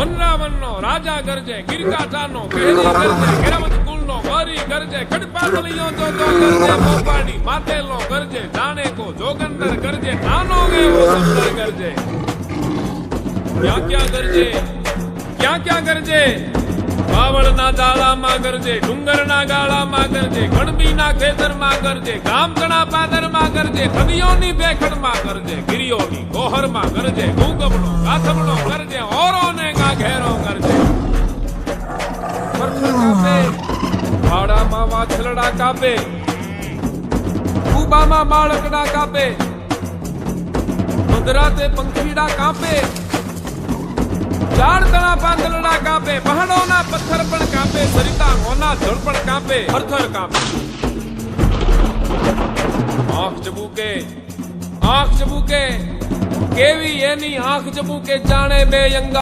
વનરાવનનો રાજા ગરજે, ગીરકાંઠાનો કેરી ગરજે, હેરાવત કુળનો ગરી ગરજે, ખડપાતળીઓ જો ગરજે, મોપાડી માતેલનો ગરજે, જાણે કો જોગંદર ગરજે, નાનો એવો સુંદર ગરજે. ક્યાં ક્યાં ગરજે, ક્યાં ક્યાં ગરજે? બાવળના દાળામાં ગરજે, ડુંગરના ગાળામાં ગરજે, ગણબીના ખેતરમાં ગરજે, ગામકણા પાદરમાં ગરજે, નદીઓની ભેખડમાં ગરજે, ગિરિયોની ગોહરમાં ગરજે, ગુંગમણો ગાથમણો ગરજે, ઓરોને ઘેરો ગરજે. પરખર કાપે, વાડામાં વાછલડા કાપે, કુબામાં બાળકડા કાપે, મધરાતે પંખીડા કાપે, ઝાડતણા પાંદલડા કાપે, પહાડોના પથ્થર પણ કાપે, સરિતાઓના જળ પણ કાપે, થરથર કાપે. આંખ ચબુકે કેવી એની આંખ ચબુકે, જાણે બે અંગા